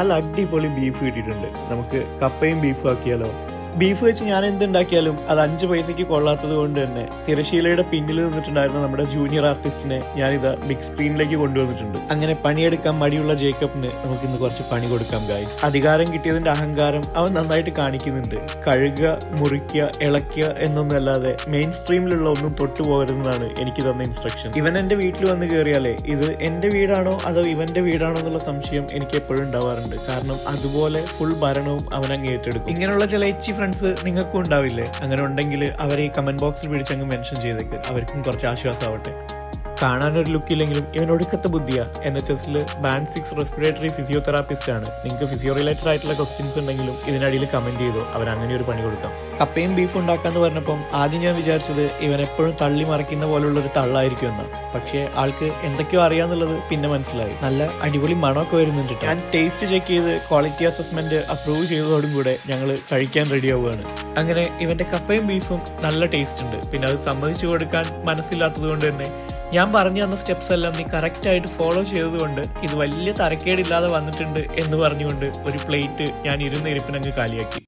നല്ല അടിപൊളി ബീഫ് കിട്ടിയിട്ടുണ്ട്. നമുക്ക് കപ്പയും ബീഫും ആക്കിയാലോ? ബീഫ് വെച്ച് ഞാൻ എന്തുണ്ടാക്കിയാലും അത് 5 പൈസയ്ക്ക് കൊള്ളാത്തത് കൊണ്ട് തന്നെ തിരശീലയുടെ പിന്നിൽ നിന്നിട്ടുണ്ടായിരുന്ന നമ്മുടെ ജൂനിയർ ആർട്ടിസ്റ്റിനെ ഞാനിത് ബിഗ് സ്ക്രീനിലേക്ക് കൊണ്ടുവന്നിട്ടുണ്ട്. അങ്ങനെ പണിയെടുക്കാൻ മടിയുള്ള ജേക്കബിന് നമുക്ക് ഇന്ന് കുറച്ച് പണി കൊടുക്കാം ഗായ്സ്. അധികാരം കിട്ടിയതിന്റെ അഹങ്കാരം അവൻ നന്നായിട്ട് കാണിക്കുന്നുണ്ട്. കഴുകുക, മുറിക്കുക, ഇളക്കുക എന്നൊന്നല്ലാതെ മെയിൻ സ്ട്രീമിലുള്ള ഒന്നും തൊട്ടുപോകരുതെന്നാണ് എനിക്ക് തന്ന ഇൻസ്ട്രക്ഷൻ. ഇവൻ എന്റെ വീട്ടിൽ വന്ന് കയറിയാലേ ഇത് എന്റെ വീടാണോ അതോ ഇവന്റെ വീടാണോ എന്നുള്ള സംശയം എനിക്ക് എപ്പോഴും ഉണ്ടാവാറുണ്ട്. കാരണം അതുപോലെ ഫുൾ ഭരണവും അവൻ അങ്ങ് ഏറ്റെടുക്കും. ഇങ്ങനെയുള്ള ചില എച്ചി ഫ്രണ്ട്സ് നിങ്ങൾക്കും ഉണ്ടാവില്ലേ? അങ്ങനെ ഉണ്ടെങ്കിൽ അവരെ ഈ കമന്റ് ബോക്സിൽ പിടിച്ചങ്ങ് മെൻഷൻ ചെയ്തേക്ക്, അവർക്കും കുറച്ച് ആശ്വാസമാവട്ടെ. കാണാനൊരു ലുക്കില്ലെങ്കിലും ഇവൻ ഒടുക്കത്തെ ബുദ്ധിയാ. NHS ബാൻഡ് 6 റെസ്പിറേറ്ററി ഫിസിയോതെറാപ്പിസ്റ്റ് ആണ്. നിങ്ങൾക്ക് ഫിസിയോ റിലേറ്റഡ് ആയിട്ടുള്ള ക്വസ്റ്റ്യൻസ് ഉണ്ടെങ്കിലും ഇതിനടിയിൽ കമന്റ് ചെയ്തോ, അവർ അങ്ങനെ ഒരു പണി കൊടുക്കാം. കപ്പയും ബീഫും ഉണ്ടാക്കാന്ന് പറഞ്ഞപ്പം ആദ്യം ഞാൻ വിചാരിച്ചത് ഇവൻ എപ്പോഴും തള്ളി മറിക്കുന്ന പോലുള്ള ഒരു തള്ളായിരിക്കും എന്നാ. പക്ഷേ ആൾക്ക് എന്തൊക്കെയോ അറിയാന്നുള്ളത് പിന്നെ മനസ്സിലായി. നല്ല അടിപൊളി മണമൊക്കെ വരുന്നുണ്ട്. ഞാൻ ടേസ്റ്റ് ചെക്ക് ചെയ്ത് ക്വാളിറ്റി അസസ്മെന്റ് അപ്രൂവ് ചെയ്തതോടും കൂടെ ഞങ്ങൾ കഴിക്കാൻ റെഡി ആവുകയാണ്. അങ്ങനെ ഇവന്റെ കപ്പയും ബീഫും നല്ല ടേസ്റ്റ് ഉണ്ട്. പിന്നെ അത് സമ്മതിച്ചു കൊടുക്കാൻ മനസ്സില്ലാത്തത് കൊണ്ട് തന്നെ ഞാൻ പറഞ്ഞു തന്ന സ്റ്റെപ്സ് എല്ലാം നീ കറക്റ്റ് ആയിട്ട് ഫോളോ ചെയ്തതുകൊണ്ട് ഇത് വലിയ തരക്കേടില്ലാതെ വന്നിട്ടുണ്ട് എന്ന് പറഞ്ഞുകൊണ്ട് ഒരു പ്ലേറ്റ് ഞാൻ ഇരുന്ന ഇരിപ്പിനങ്ങ് കാലിയാക്കി.